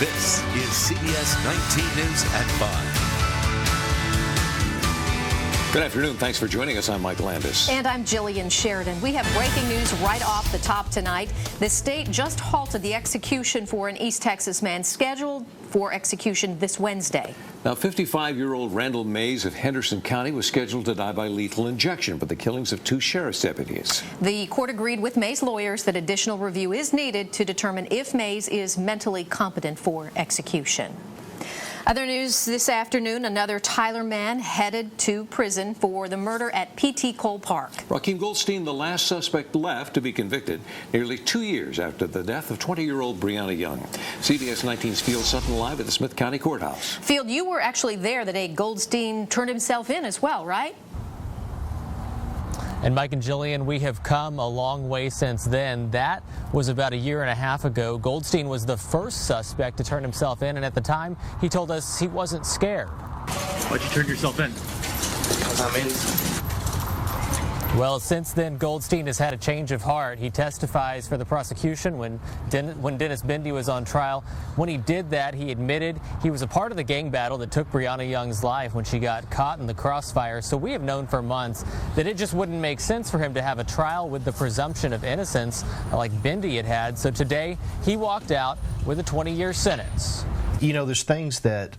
This is CBS 19 News at 5. Good afternoon. Thanks for joining us. I'm Mike Landess. And I'm Gillian Sheridan. We have breaking news right off the top tonight. The state just halted the execution for an East Texas man scheduled for execution this Wednesday. Now, 55-year-old Randall Mays of Henderson County was scheduled to die by lethal injection for the killings of 2 sheriff's deputies. The court agreed with Mays' lawyers that additional review is needed to determine if Mays is mentally competent for execution. Other news this afternoon, another Tyler man headed to prison for the murder at P.T. Cole Park. Rakeem Goldstein, the last suspect left to be convicted nearly 2 years after the death of 20-year-old Brianna Young. CBS 19's Field Sutton live at the Smith County Courthouse. Field, you were actually there the day Goldstein turned himself in as well, right? And Mike and Gillian, we have come a long way since then. That was about a year and a half ago. Goldstein was the first suspect to turn himself in, and at the time, he told us he wasn't scared. Why'd you turn yourself in? Because I'm innocent. Well, since then, Goldstein has had a change of heart. He testifies for the prosecution when Dennis Bindi was on trial. When he did that, he admitted he was a part of the gang battle that took Brianna Young's life when she got caught in the crossfire. So we have known for months that it just wouldn't make sense for him to have a trial with the presumption of innocence like Bindi had. So today, he walked out with a 20-year sentence. You know, there's things that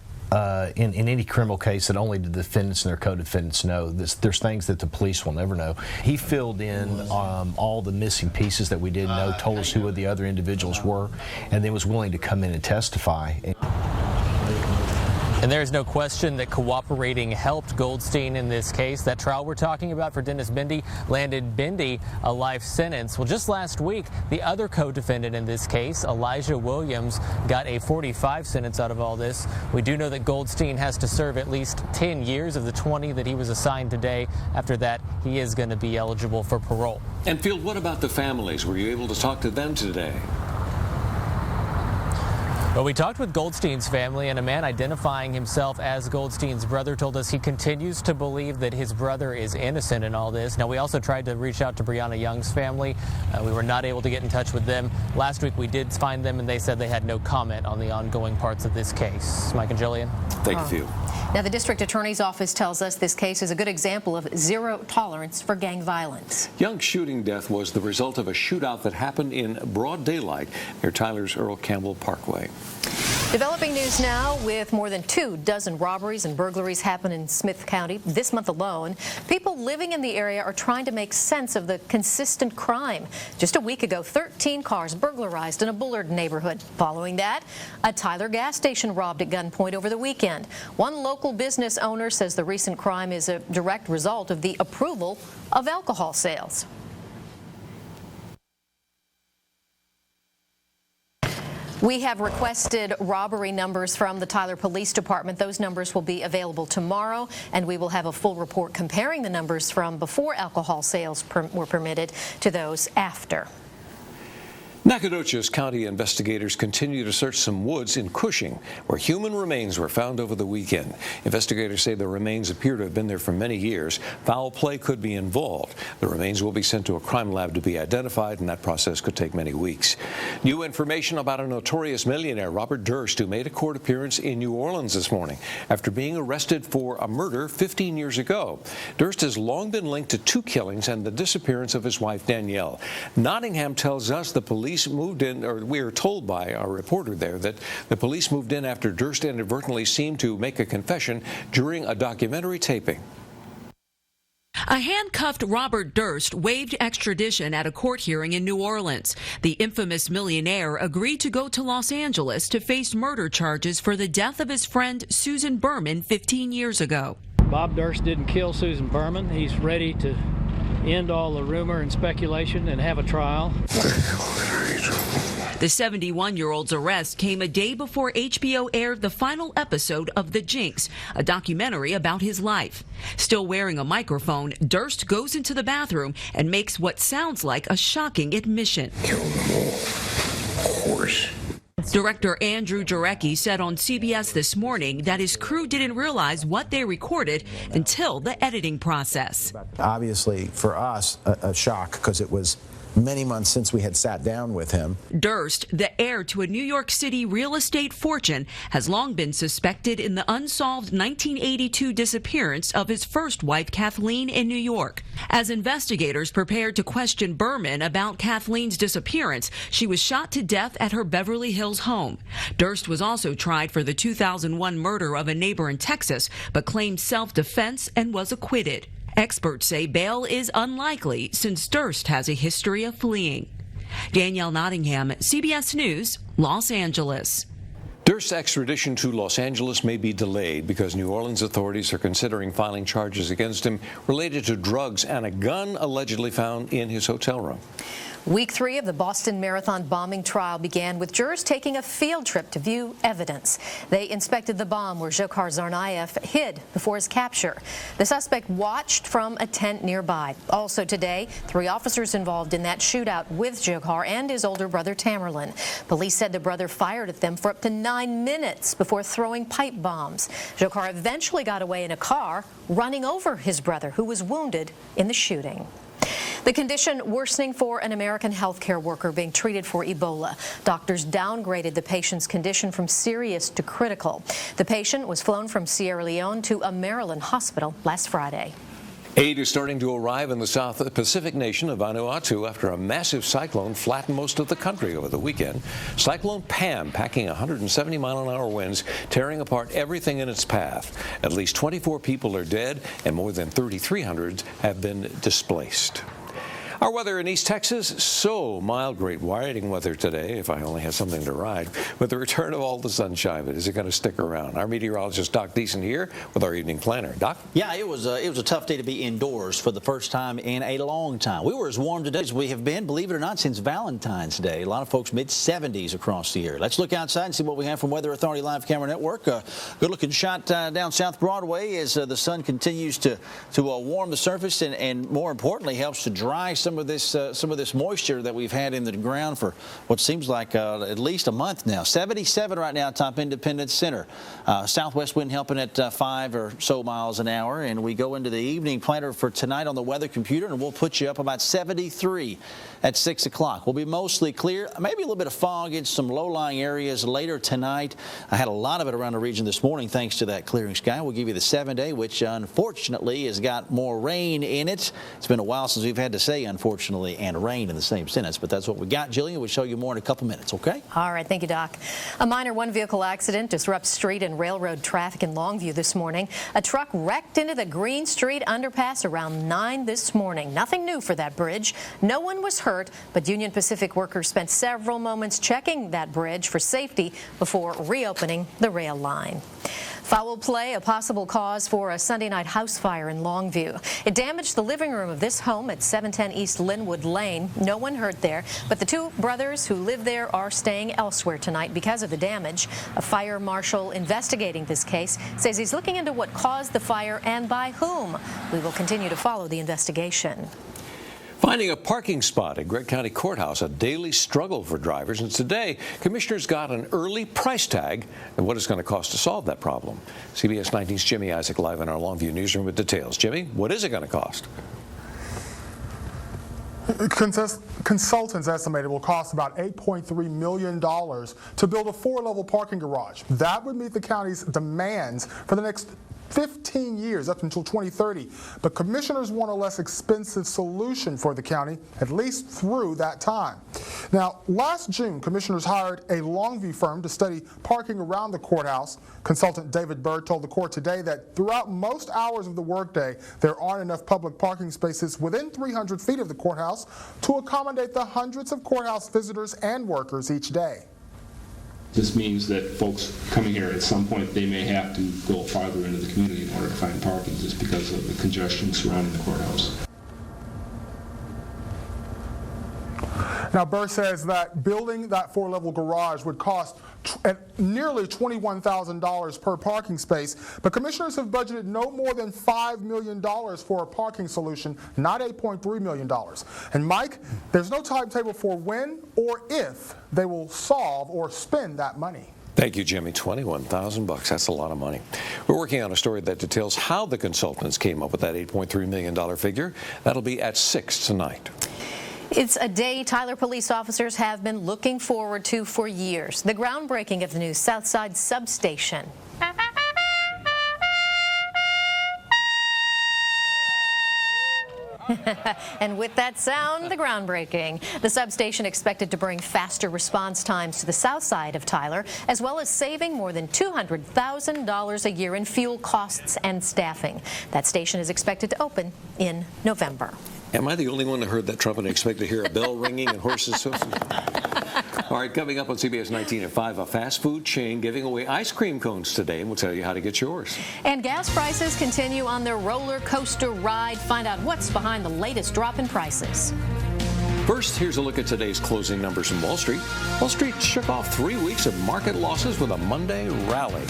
in any criminal case that only the defendants and their co-defendants know. There's things that the police will never know. He filled in all the missing pieces that we didn't know, told us who the other individuals were, and then was willing to come in and testify. And there's no question that cooperating helped Goldstein in this case. That trial we're talking about for Dennis Bindi landed Bindi a life sentence. Well, just last week, the other co-defendant in this case, Elijah Williams, got a 45 sentence out of all this. We do know that Goldstein has to serve at least 10 years of the 20 that he was assigned today. After that, he is going to be eligible for parole. And Field, what about the families? Were you able to talk to them today? Well, we talked with Goldstein's family, and a man identifying himself as Goldstein's brother told us he continues to believe that his brother is innocent in all this. Now, we also tried to reach out to Brianna Young's family. We were not able to get in touch with them. Last week, we did find them, and they said they had no comment on the ongoing parts of this case. Mike and Gillian. Thank you, Field. Now, the district attorney's office tells us this case is a good example of zero tolerance for gang violence. Young's shooting death was the result of a shootout that happened in broad daylight near Tyler's Earl Campbell Parkway. Developing news now with more than 24 robberies and burglaries happen in Smith County this month alone. People living in the area are trying to make sense of the consistent crime. Just a week ago, 13 cars burglarized in a Bullard neighborhood. Following that, a Tyler gas station robbed at gunpoint over the weekend. One local business owner says the recent crime is a direct result of the approval of alcohol sales. We have requested robbery numbers from the Tyler Police Department. Those numbers will be available tomorrow, and we will have a full report comparing the numbers from before alcohol sales were permitted to those after. Nacogdoches County investigators continue to search some woods in Cushing, where human remains were found over the weekend. Investigators say the remains appear to have been there for many years. Foul play could be involved. The remains will be sent to a crime lab to be identified, and that process could take many weeks. New information about a notorious millionaire, Robert Durst, who made a court appearance in New Orleans this morning after being arrested for a murder 15 years ago. Durst has long been linked to 2 killings and the disappearance of his wife, Danielle. Nottingham tells us the police moved in, or we are told by our reporter there, that the police moved in after Durst inadvertently seemed to make a confession during a documentary taping. A handcuffed Robert Durst waived extradition at a court hearing in New Orleans. The infamous millionaire agreed to go to Los Angeles to face murder charges for the death of his friend Susan Berman 15 years ago. Bob Durst didn't kill Susan Berman. He's ready to end all the rumor and speculation and have a trial. The 71-year-old's arrest came a day before HBO aired the final episode of The Jinx, a documentary about his life. Still wearing a microphone, Durst goes into the bathroom and makes what sounds like a shocking admission. Kill them all, of course. Director Andrew Jarecki said on CBS this morning that his crew didn't realize what they recorded until the editing process. Obviously, for us, a shock, because it was many months since we had sat down with him. Durst, the heir to a New York City real estate fortune, has long been suspected in the unsolved 1982 disappearance of his first wife, Kathleen, in New York. As investigators prepared to question Berman about Kathleen's disappearance, she was shot to death at her Beverly Hills home. Durst was also tried for the 2001 murder of a neighbor in Texas, but claimed self-defense and was acquitted. Experts say bail is unlikely since Durst has a history of fleeing. Danielle Nottingham, CBS News, Los Angeles. Durst's extradition to Los Angeles may be delayed because New Orleans authorities are considering filing charges against him related to drugs and a gun allegedly found in his hotel room. Week 3 of the Boston Marathon bombing trial began with jurors taking a field trip to view evidence. They inspected the bomb where Dzhokhar Tsarnaev hid before his capture. The suspect watched from a tent nearby. Also today, 3 officers involved in that shootout with Dzhokhar and his older brother Tamerlan. Police said the brother fired at them for up to 9 minutes before throwing pipe bombs. Dzhokhar eventually got away in a car, running over his brother, who was wounded in the shooting. The condition worsening for an American healthcare worker being treated for Ebola. Doctors downgraded the patient's condition from serious to critical. The patient was flown from Sierra Leone to a Maryland hospital last Friday. Aid is starting to arrive in the South Pacific nation of Vanuatu after a massive cyclone flattened most of the country over the weekend. Cyclone Pam packing 170-mile-an-hour winds, tearing apart everything in its path. At least 24 people are dead and more than 3,300 have been displaced. Our weather in East Texas, so mild, great riding weather today, if I only had something to ride. With the return of all the sunshine, but is it going to stick around? Our meteorologist, Doc Deason, here with our evening planner. Doc? Yeah, it was a tough day to be indoors for the first time in a long time. We were as warm today as we have been, believe it or not, since Valentine's Day. A lot of folks mid-70s across the area. Let's look outside and see what we have from Weather Authority Live Camera Network. Good-looking shot down South Broadway as the sun continues to warm the surface and more importantly, helps to dry some of this moisture that we've had in the ground for what seems like at least a month now. 77 right now, top Independence Center. Southwest wind helping at 5 or so miles an hour, and we go into the evening planner for tonight on the weather computer, and we'll put you up about 73 at 6 o'clock. We'll be mostly clear, maybe a little bit of fog in some low-lying areas later tonight. I had a lot of it around the region this morning thanks to that clearing sky. We'll give you the 7-day, which unfortunately has got more rain in it. It's been a while since we've had to say unfortunately and rain in the same sentence, but that's what we got. Gillian, we'll show you more in a couple minutes, okay? All right, thank you, Doc. A minor one-vehicle accident disrupts street and railroad traffic in Longview this morning. A truck wrecked into the Green Street underpass around 9 this morning. Nothing new for that bridge. No one was hurt, but Union Pacific workers spent several moments checking that bridge for safety before reopening the rail line. Foul play, a possible cause for a Sunday night house fire in Longview. It damaged the living room of this home at 710 East Linwood Lane. No one hurt there, but the 2 brothers who live there are staying elsewhere tonight because of the damage. A fire marshal investigating this case says he's looking into what caused the fire and by whom. We will continue to follow the investigation. Finding a parking spot at Gregg County Courthouse, a daily struggle for drivers. And today, commissioners got an early price tag and what it's going to cost to solve that problem. CBS 19's Jimmy Isaac live in our Longview newsroom with details. Jimmy, what is it going to cost? Consultants estimate it will cost about $8.3 million to build a 4-level parking garage. That would meet the county's demands for the next 15 years, up until 2030, but commissioners want a less expensive solution for the county, at least through that time. Now, last June, commissioners hired a Longview firm to study parking around the courthouse. Consultant David Bird told the court today that throughout most hours of the workday, there aren't enough public parking spaces within 300 feet of the courthouse to accommodate the hundreds of courthouse visitors and workers each day. This means that folks coming here at some point, they may have to go farther into the community in order to find parking just because of the congestion surrounding the courthouse. Now, Burr says that building that 4-level garage would cost nearly $21,000 per parking space, but commissioners have budgeted no more than $5 million for a parking solution, not $8.3 million. And Mike, there's no timetable for when or if they will solve or spend that money. Thank you, Jimmy. $21,000. That's a lot of money. We're working on a story that details how the consultants came up with that $8.3 million figure. That'll be at 6 tonight. It's a day Tyler police officers have been looking forward to for years. The groundbreaking of the new Southside Substation. And with that sound, the groundbreaking. The substation expected to bring faster response times to the south side of Tyler, as well as saving more than $200,000 a year in fuel costs and staffing. That station is expected to open in November. Am I the only one that heard that trumpet and expect to hear a bell ringing and horses hoofs? All right, coming up on CBS 19 at 5, a fast food chain giving away ice cream cones today, and we'll tell you how to get yours. And gas prices continue on their roller coaster ride. Find out what's behind the latest drop in prices. First, here's a look at today's closing numbers from Wall Street. Wall Street shook off 3 weeks of market losses with a Monday rally.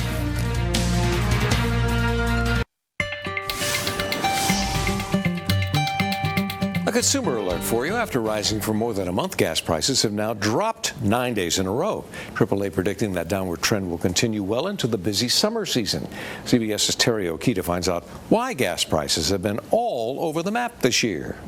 A consumer alert for you. After rising for more than a month, gas prices have now dropped 9 days in a row. AAA predicting that downward trend will continue well into the busy summer season. CBS's Terry Okita finds out why gas prices have been all over the map this year.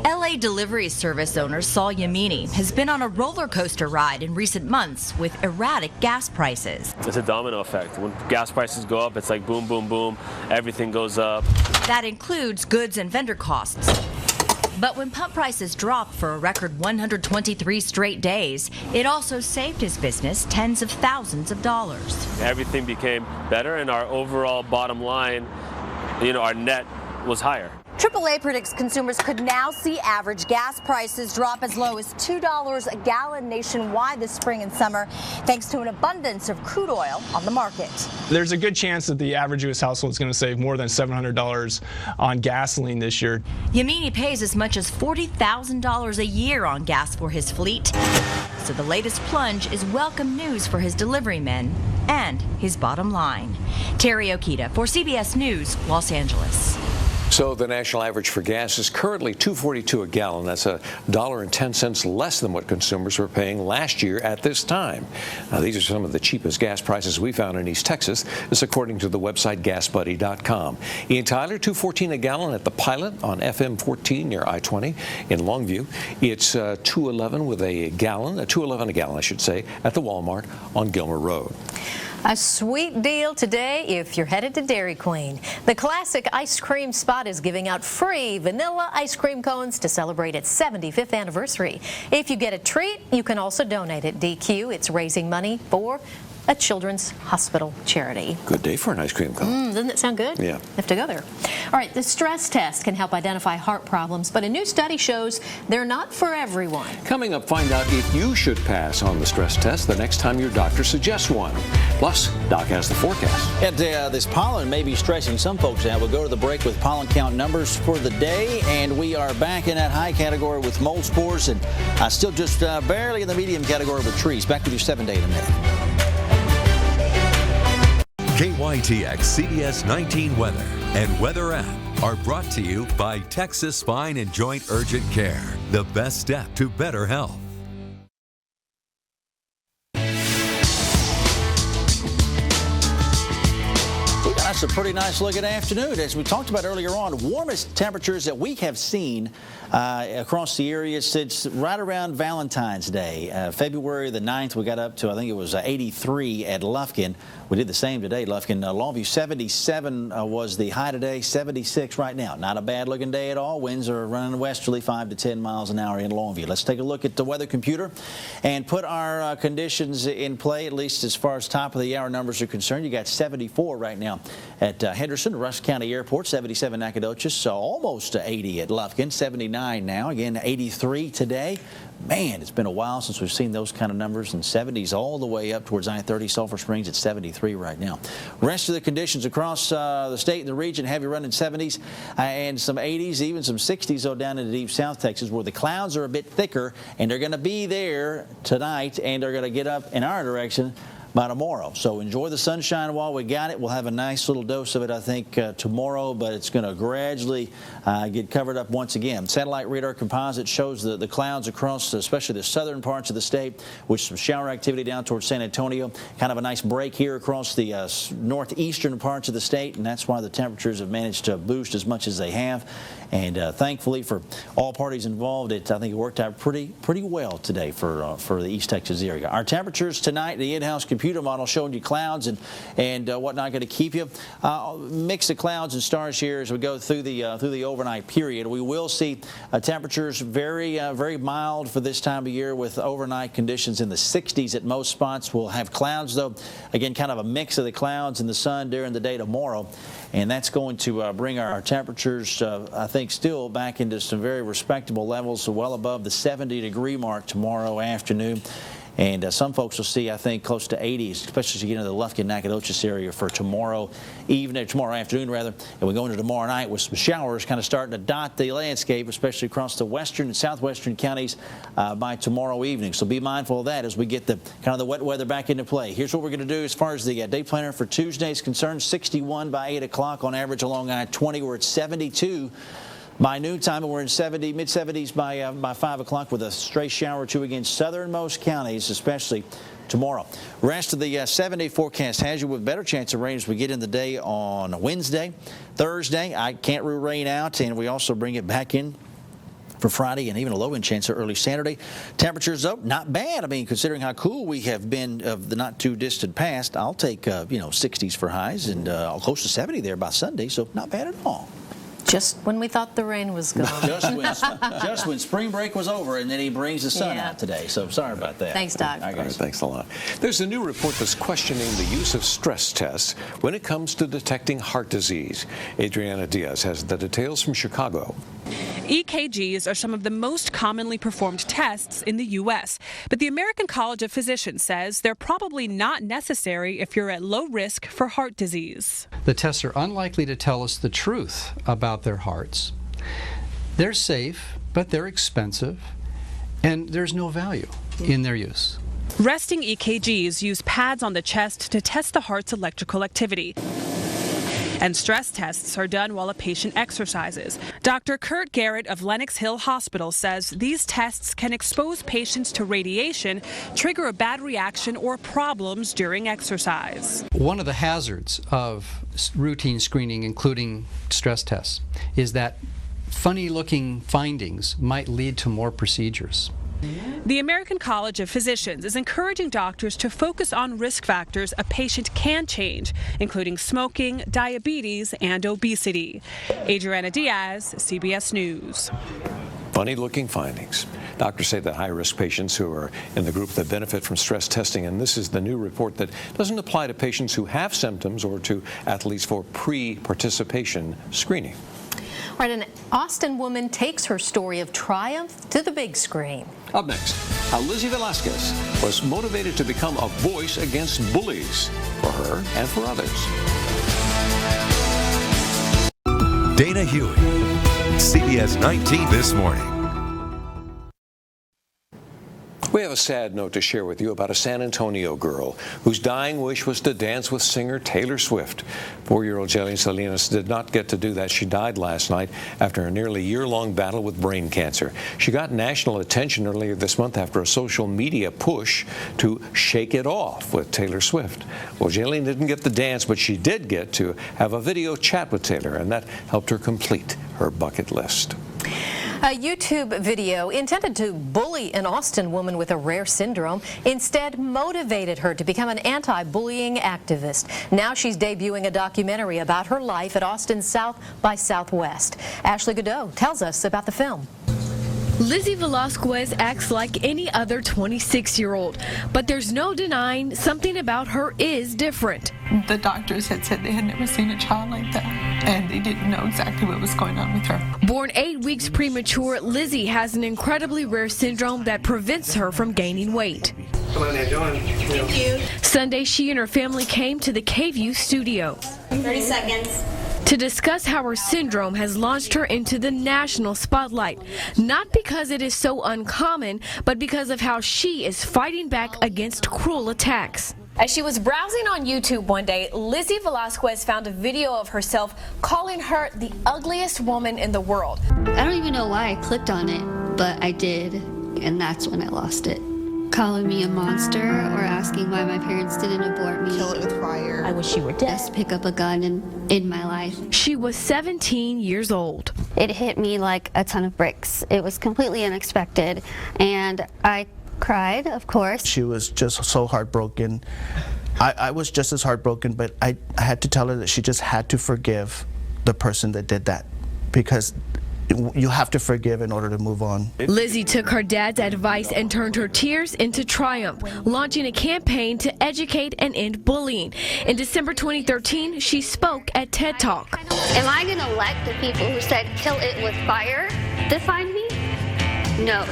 LA delivery service owner Saul Yamini has been on a roller coaster ride in recent months with erratic gas prices. It's a domino effect. When gas prices go up, it's like boom, boom, boom. Everything goes up. That includes goods and vendor costs. But when pump prices dropped for a record 123 straight days, it also saved his business tens of thousands of dollars. Everything became better, and our overall bottom line, our net was higher. AAA predicts consumers could now see average gas prices drop as low as $2 a gallon nationwide this spring and summer, thanks to an abundance of crude oil on the market. There's a good chance that the average U.S. household is going to save more than $700 on gasoline this year. Yamini pays as much as $40,000 a year on gas for his fleet. So the latest plunge is welcome news for his delivery men and his bottom line. Terry Okita for CBS News, Los Angeles. So the national average for gas is currently $2.42 a gallon. That's $1.10 less than what consumers were paying last year at this time. Now, these are some of the cheapest gas prices we found in East Texas. This according to the website gasbuddy.com. In Tyler, $2.14 a gallon at the Pilot on FM 14 near I-20. In Longview, it's $2.11 a gallon, I should say, at the Walmart on Gilmer Road. A sweet deal today if you're headed to Dairy Queen. The classic ice cream spot is giving out free vanilla ice cream cones to celebrate its 75th anniversary. If you get a treat, you can also donate at DQ. It's raising money for a children's hospital charity. Good day for an ice cream cone. Doesn't that sound good? Yeah. Have to go there. All right, the stress test can help identify heart problems, but a new study shows they're not for everyone. Coming up, find out if you should pass on the stress test the next time your doctor suggests one. Plus, Doc has the forecast. And this pollen may be stressing some folks out. We'll go to the break with pollen count numbers for the day, and we are back in that high category with mold spores, and still just barely in the medium category with trees. Back with you 7 day in a minute. KYTX CBS 19 Weather and Weather App are brought to you by Texas Spine and Joint Urgent Care, the best step to better health. That's a pretty nice looking afternoon. As we talked about earlier on, warmest temperatures that we have seen across the area since right around Valentine's Day. February the 9th, we got up to, I think it was 83 at Lufkin. We did the same today, Lufkin. Longview 77 was the high today, 76 right now. Not a bad looking day at all. Winds are running westerly 5 to 10 miles an hour in Longview. Let's take a look at the weather computer and put our conditions in play, at least as far as top of the hour numbers are concerned. You got 74 right now at Henderson, Rusk County Airport, 77 Nacogdoches, so almost 80 at Lufkin, 79 now, again 83 today. Man, it's been a while since we've seen those kind of numbers, and 70s all the way up towards I-30, Sulphur Springs at 73 right now. Rest of the conditions across the state and the region, heavy running 70s and some 80s, even some 60s though down into deep South Texas, where the clouds are a bit thicker, and they're going to be there tonight, and they're going to get up in our direction by tomorrow. So enjoy the sunshine while we got it. We'll have a nice little dose of it, I think, tomorrow, but it's going to gradually get covered up once again. Satellite radar composite shows the clouds across, especially the southern parts of the state, with some shower activity down towards San Antonio. Kind of a nice break here across the northeastern parts of the state, and that's why the temperatures have managed to boost as much as they have. And thankfully for all parties involved, I think it worked out pretty well today for the East Texas area. Our temperatures tonight, the in-house computer model showing you clouds and whatnot going to keep you. Mix of clouds and stars here as we go through the overnight period. We will see temperatures very mild for this time of year with overnight conditions in the 60s at most spots. We'll have clouds, though, again, kind of a mix of the clouds and the sun during the day tomorrow. And that's going to bring our temperatures, I think, still back into some very respectable levels, so well above the 70-degree mark tomorrow afternoon. And some folks will see, I think, close to 80s, especially as you get into the Lufkin, Nacogdoches area for tomorrow afternoon, rather. And we go into tomorrow night with some showers kind of starting to dot the landscape, especially across the western and southwestern counties by tomorrow evening. So be mindful of that as we get the kind of the wet weather back into play. Here's what we're going to do as far as the day planner for Tuesday is concerned. 61 by 8 o'clock on average along I-20. We're at 72 by noontime, and we're in mid-70s by 5 o'clock with a stray shower or two against southernmost counties, especially tomorrow. Rest of the 7-day forecast has you with better chance of rain as we get in the day on Wednesday. Thursday, I can't rule rain out, and we also bring it back in for Friday and even a low-end chance of early Saturday. Temperatures, though, not bad. I mean, considering how cool we have been of the not-too-distant past, I'll take, 60s for highs and close to 70 there by Sunday, so not bad at all. Just when we thought the rain was gone. just when spring break was over, and then he brings the sun out today. So sorry about that. Thanks, Doc. All right, thanks a lot. There's a new report that's questioning the use of stress tests when it comes to detecting heart disease. Adriana Diaz has the details from Chicago. EKGs are some of the most commonly performed tests in the U.S., but the American College of Physicians says they're probably not necessary if you're at low risk for heart disease. The tests are unlikely to tell us the truth about their hearts. They're safe, but they're expensive, and there's no value in their use. Resting EKGs use pads on the chest to test the heart's electrical activity. And stress tests are done while a patient exercises. Dr. Kurt Garrett of Lenox Hill Hospital says these tests can expose patients to radiation, trigger a bad reaction or problems during exercise. One of the hazards of routine screening, including stress tests, is that funny-looking findings might lead to more procedures. The American College of Physicians is encouraging doctors to focus on risk factors a patient can change, including smoking, diabetes, and obesity. Adriana Diaz, CBS News. Funny-looking findings. Doctors say that high-risk patients who are in the group that benefit from stress testing, and this is the new report that doesn't apply to patients who have symptoms or to athletes for pre-participation screening. All right, an Austin woman takes her story of triumph to the big screen. Up next, how Lizzie Velasquez was motivated to become a voice against bullies for her and for others. Dana Huey, CBS 19 This Morning. We have a sad note to share with you about a San Antonio girl whose dying wish was to dance with singer Taylor Swift. 4-year-old Gillian Salinas did not get to do that. She died last night after a nearly year-long battle with brain cancer. She got national attention earlier this month after a social media push to shake it off with Taylor Swift. Well, Gillian didn't get the dance, but she did get to have a video chat with Taylor, and that helped her complete her bucket list. A YouTube video intended to bully an Austin woman with a rare syndrome instead motivated her to become an anti-bullying activist. Now she's debuting a documentary about her life at Austin's South by Southwest. Ashley Godot tells us about the film. Lizzie Velasquez acts like any other 26-year-old, but there's no denying something about her is different. The doctors had said they had never seen a child like that, and they didn't know exactly what was going on with her. Born 8 weeks premature, Lizzie has an incredibly rare syndrome that prevents her from gaining weight. Come on, Joan. Thank you. Sunday, she and her family came to the KView studio. 30 seconds. To discuss how her syndrome has launched her into the national spotlight, not because it is so uncommon, but because of how she is fighting back against cruel attacks. As she was browsing on YouTube one day, Lizzie Velasquez found a video of herself calling her the ugliest woman in the world. I don't even know why I clicked on it, but I did, and that's when I lost it. calling me a monster or asking why my parents didn't abort me. Kill it with fire. I wish you were dead. Just pick up a gun in my life. She was 17 years old. It hit me like a ton of bricks. It was completely unexpected, and I cried, of course. She was just so heartbroken. I was just as heartbroken, but I had to tell her that she just had to forgive the person that did that, because you have to forgive in order to move on. Lizzie took her dad's advice and turned her tears into triumph, launching a campaign to educate and end bullying. In December 2013, she spoke at TED Talk. Am I going to let the people who said kill it with fire define me? No.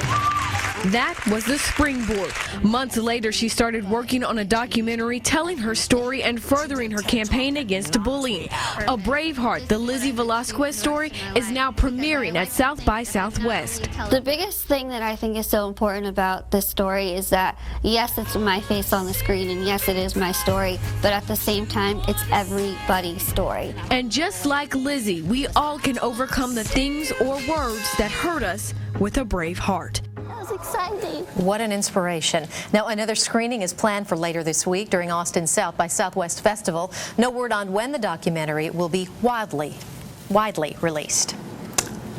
That was the springboard. Months later, she started working on a documentary telling her story and furthering her campaign against bullying. A Braveheart, the Lizzie Velasquez story, is now premiering at South by Southwest. The biggest thing that I think is so important about this story is that, yes, it's my face on the screen, and yes, it is my story, but at the same time, it's everybody's story. And just like Lizzie, we all can overcome the things or words that hurt us with a brave heart. Exciting. What an inspiration. Now, another screening is planned for later this week during Austin's South by Southwest Festival. No word on when the documentary will be widely released.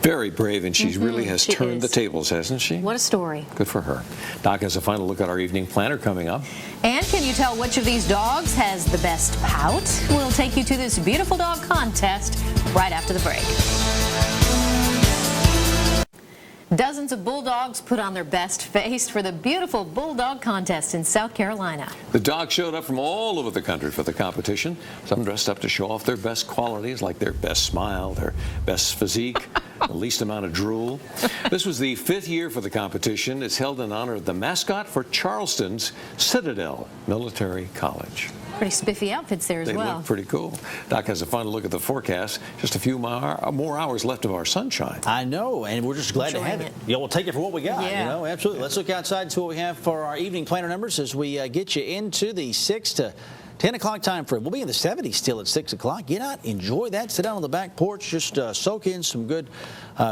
Very brave, and she really has turned the tables, hasn't she? What a story. Good for her. Doc has a final look at our evening planner coming up. And can you tell which of these dogs has the best pout? We'll take you to this beautiful dog contest right after the break. Dozens of bulldogs put on their best face for the beautiful bulldog contest in South Carolina. The dogs showed up from all over the country for the competition. Some dressed up to show off their best qualities, like their best smile, their best physique, the least amount of drool. This was the 5th year for the competition. It's held in honor of the mascot for Charleston's Citadel Military College. Pretty spiffy outfits there as well. They look pretty cool. Doc has a final look at the forecast. Just a few more hours left of our sunshine. I know, and we're just glad to have it. Yeah, we'll take it for what we got. Yeah. You know, absolutely. Let's look outside and see what we have for our evening planner numbers as we get you into the 6 to 10 o'clock time frame. We'll be in the 70s still at 6 o'clock. Get out, enjoy that. Sit down on the back porch, just soak in some good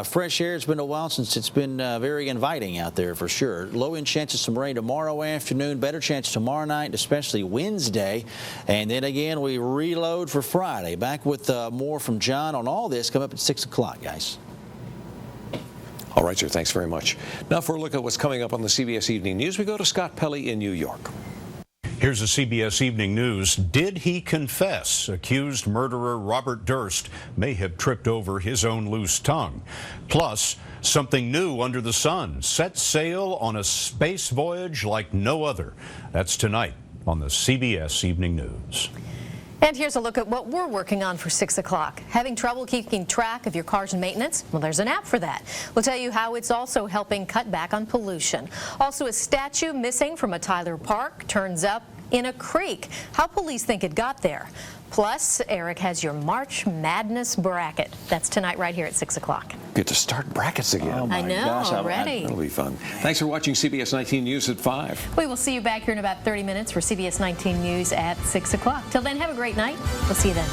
fresh air. It's been a while since it's been very inviting out there for sure. Low end chance of some rain tomorrow afternoon. Better chance tomorrow night, especially Wednesday. And then again, we reload for Friday. Back with more from John on all this. Come up at 6 o'clock, guys. All right, sir. Thanks very much. Now for a look at what's coming up on the CBS Evening News, we go to Scott Pelley in New York. Here's the CBS Evening News. Did he confess? Accused murderer Robert Durst may have tripped over his own loose tongue. Plus, something new under the sun. Set sail on a space voyage like no other. That's tonight on the CBS Evening News. And here's a look at what we're working on for 6 o'clock. Having trouble keeping track of your car's maintenance? Well, there's an app for that. We'll tell you how it's also helping cut back on pollution. Also, a statue missing from a Tyler park turns up in a creek. How police think it got there. Plus, Eric has your March Madness bracket. That's tonight right here at 6 o'clock. Get to start brackets again. Oh my gosh, already. That'll be fun. Thanks for watching CBS 19 News at 5. We will see you back here in about 30 minutes for CBS 19 News at 6 o'clock. Till then, have a great night. We'll see you then.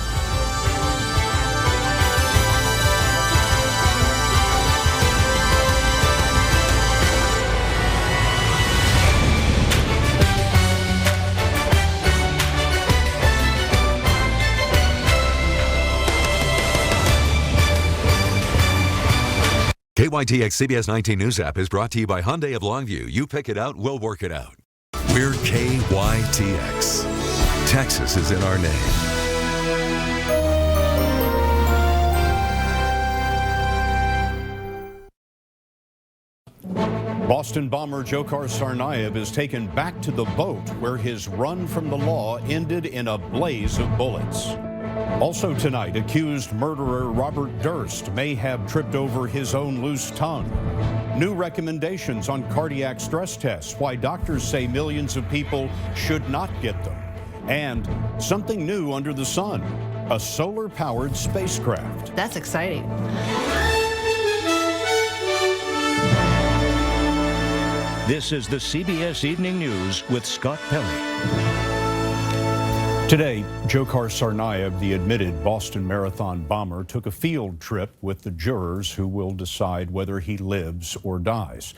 KYTX CBS 19 News app is brought to you by Hyundai of Longview. You pick it out, we'll work it out. We're KYTX. Texas is in our name. Boston bomber Dzhokhar Tsarnaev is taken back to the boat where his run from the law ended in a blaze of bullets. Also tonight, accused murderer Robert Durst may have tripped over his own loose tongue. New recommendations on cardiac stress tests, why doctors say millions of people should not get them. And something new under the sun, a solar-powered spacecraft. That's exciting. This is the CBS Evening News with Scott Pelley. Today, Dzhokhar Tsarnaev, the admitted Boston Marathon bomber, took a field trip with the jurors who will decide whether he lives or dies.